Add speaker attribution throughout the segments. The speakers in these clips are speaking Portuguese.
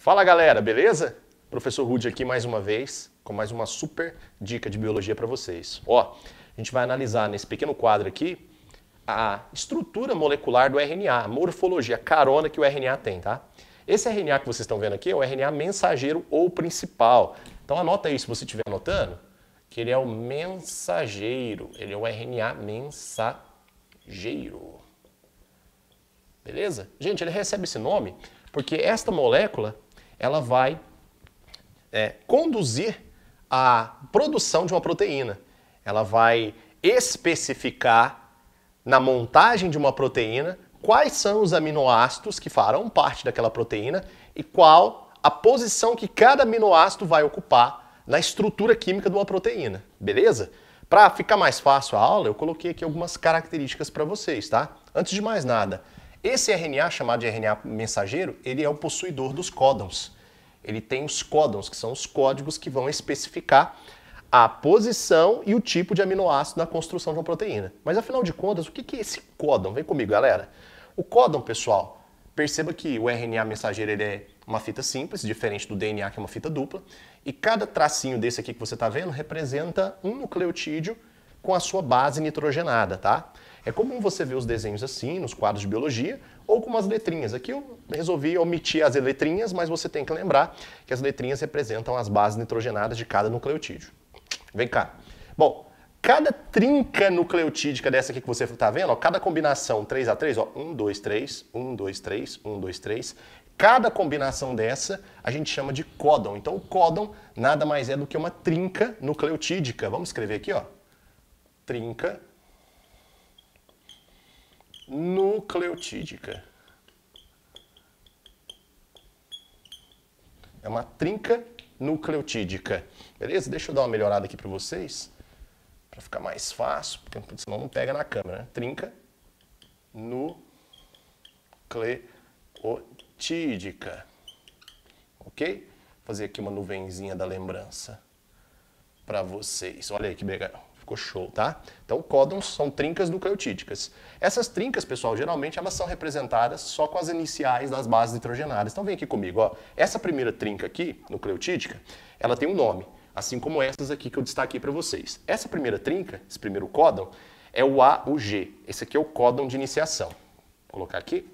Speaker 1: Fala galera, beleza? Professor Rudy aqui mais uma vez, com mais uma super dica de biologia para vocês. Ó, a gente vai analisar nesse pequeno quadro aqui a estrutura molecular do RNA, a morfologia, a carona que o RNA tem, tá? Esse RNA que vocês estão vendo aqui é o RNA mensageiro ou principal. Então anota aí se você estiver anotando, que ele é o mensageiro, ele é o RNA mensageiro. Beleza? Gente, ele recebe esse nome porque esta molécula ela vai conduzir a produção de uma proteína. Ela vai especificar na montagem de uma proteína quais são os aminoácidos que farão parte daquela proteína e qual a posição que cada aminoácido vai ocupar na estrutura química de uma proteína. Beleza? Para ficar mais fácil a aula, eu coloquei aqui algumas características para vocês, tá? Antes de mais nada, esse RNA, chamado de RNA mensageiro, ele é o possuidor dos códons. Ele tem os códons, que são os códigos que vão especificar a posição e o tipo de aminoácido na construção de uma proteína. Mas afinal de contas, o que é esse códon? Vem comigo, galera. O códon, pessoal, perceba que o RNA mensageiro ele é uma fita simples, diferente do DNA, que é uma fita dupla, e cada tracinho desse aqui que você está vendo representa um nucleotídeo com a sua base nitrogenada, tá? É comum você ver os desenhos assim, nos quadros de biologia, ou com umas letrinhas. Aqui eu resolvi omitir as letrinhas, mas você tem que lembrar que as letrinhas representam as bases nitrogenadas de cada nucleotídeo. Vem cá. Bom, cada trinca nucleotídica dessa aqui que você está vendo, ó, cada combinação 3A3, ó, 1, 2, 3, 1, 2, 3, 1, 2, 3, cada combinação dessa a gente chama de códon. Então o códon nada mais é do que uma trinca nucleotídica. Vamos escrever aqui, ó. Trinca nucleotídica. É uma trinca nucleotídica. Beleza? Deixa eu dar uma melhorada aqui para vocês, para ficar mais fácil, porque senão não pega na câmera, né? Trinca nucleotídica. Ok? Vou fazer aqui uma nuvenzinha da lembrança para vocês. Olha aí que legal. Ficou show, tá? Então, códons são trincas nucleotídicas. Essas trincas, pessoal, geralmente elas são representadas só com as iniciais das bases nitrogenadas. Então, vem aqui comigo, ó. Essa primeira trinca aqui, nucleotídica, ela tem um nome, assim como essas aqui que eu destaquei para vocês. Essa primeira trinca, esse primeiro códon, é o A, o G. Esse aqui é o códon de iniciação. Vou colocar aqui.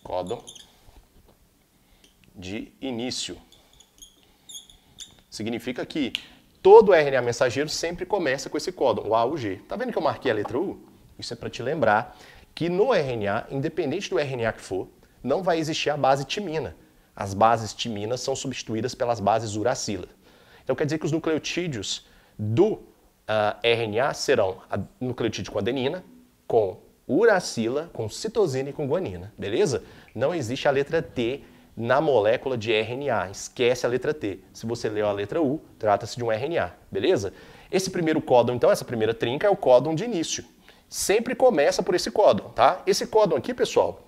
Speaker 1: Códon de início. Significa que todo RNA mensageiro sempre começa com esse códon, o A, o G. Tá vendo que eu marquei a letra U? Isso é para te lembrar que no RNA, independente do RNA que for, não vai existir a base timina. As bases timinas são substituídas pelas bases uracila. Então quer dizer que os nucleotídeos do RNA serão nucleotídeo com adenina, com uracila, com citosina e com guanina, beleza? Não existe a letra T na molécula de RNA, esquece a letra T. Se você leu a letra U, trata-se de um RNA, beleza? Esse primeiro códon, então, essa primeira trinca é o códon de início. Sempre começa por esse códon, tá? Esse códon aqui, pessoal,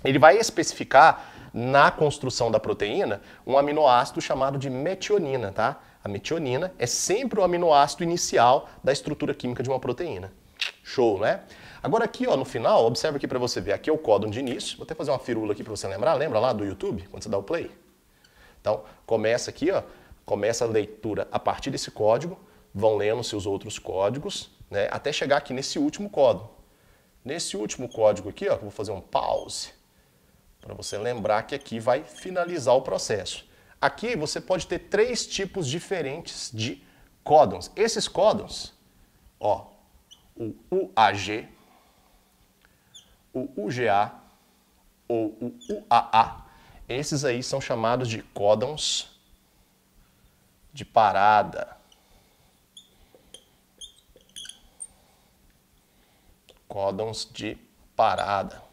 Speaker 1: ele vai especificar na construção da proteína um aminoácido chamado de metionina, tá? A metionina é sempre o aminoácido inicial da estrutura química de uma proteína. Show, né? Agora aqui, ó, no final, observa aqui para você ver, aqui é o códon de início. Vou até fazer uma firula aqui para você lembrar. Lembra lá do YouTube, quando você dá o play? Então, começa aqui, ó, começa a leitura a partir desse código, vão lendo-se os outros códigos, né, até chegar aqui nesse último códon. Nesse último código aqui, ó, vou fazer um pause, para você lembrar que aqui vai finalizar o processo. Aqui você pode ter três tipos diferentes de códons. Esses códons, ó, o UAG, o UGA ou o UAA, esses aí são chamados de códons de parada. Códons de parada.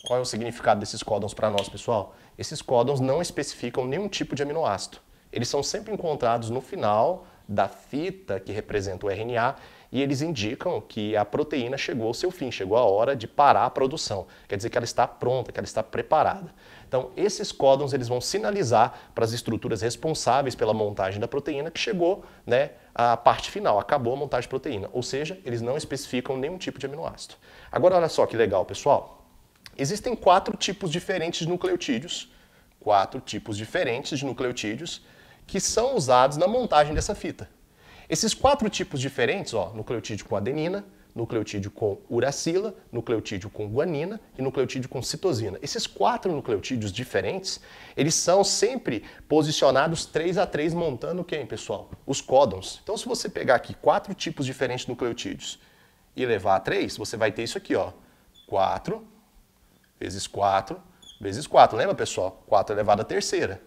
Speaker 1: Qual é o significado desses códons para nós, pessoal? Esses códons não especificam nenhum tipo de aminoácido. Eles são sempre encontrados no final da fita que representa o RNA e eles indicam que a proteína chegou ao seu fim, chegou a hora de parar a produção. Quer dizer que ela está pronta, que ela está preparada. Então, esses códons eles vão sinalizar para as estruturas responsáveis pela montagem da proteína que chegou, né, à parte final, acabou a montagem de proteína. Ou seja, eles não especificam nenhum tipo de aminoácido. Agora, olha só que legal, pessoal. Existem 4 tipos diferentes de nucleotídeos, 4 tipos diferentes de nucleotídeos que são usados na montagem dessa fita. Esses 4 tipos diferentes, ó, nucleotídeo com adenina, nucleotídeo com uracila, nucleotídeo com guanina e nucleotídeo com citosina. Esses 4 nucleotídeos diferentes, eles são sempre posicionados 3 a 3 montando quem, pessoal? Os códons. Então, se você pegar aqui 4 tipos diferentes de nucleotídeos e levar a 3, você vai ter isso aqui, ó, 4 vezes 4 vezes 4. Lembra, pessoal? 4 elevado à terceira,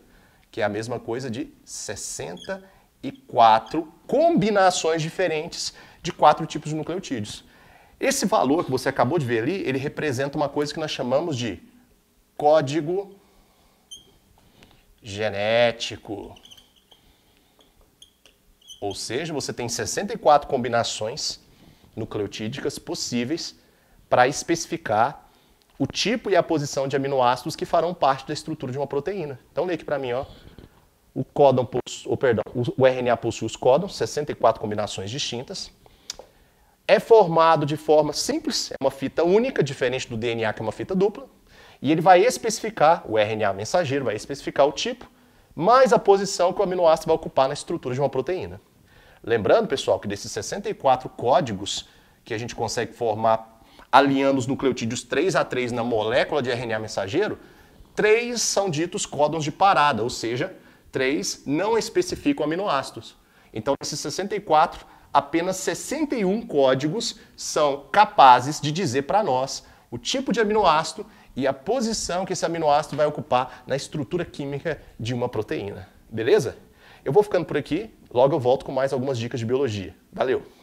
Speaker 1: que é a mesma coisa de 64 combinações diferentes de 4 tipos de nucleotídeos. Esse valor que você acabou de ver ali, ele representa uma coisa que nós chamamos de código genético. Ou seja, você tem 64 combinações nucleotídicas possíveis para especificar o tipo e a posição de aminoácidos que farão parte da estrutura de uma proteína. Então, lê aqui para mim, ó. O RNA possui os códons, 64 combinações distintas. É formado de forma simples, é uma fita única, diferente do DNA, que é uma fita dupla. E ele vai especificar, o RNA mensageiro vai especificar o tipo, mais a posição que o aminoácido vai ocupar na estrutura de uma proteína. Lembrando, pessoal, que desses 64 códigos que a gente consegue formar alinhando os nucleotídeos 3 a 3 na molécula de RNA mensageiro, 3 são ditos códons de parada, ou seja, 3 não especificam aminoácidos. Então, desses 64, apenas 61 códigos são capazes de dizer para nós o tipo de aminoácido e a posição que esse aminoácido vai ocupar na estrutura química de uma proteína. Beleza? Eu vou ficando por aqui, logo eu volto com mais algumas dicas de biologia. Valeu!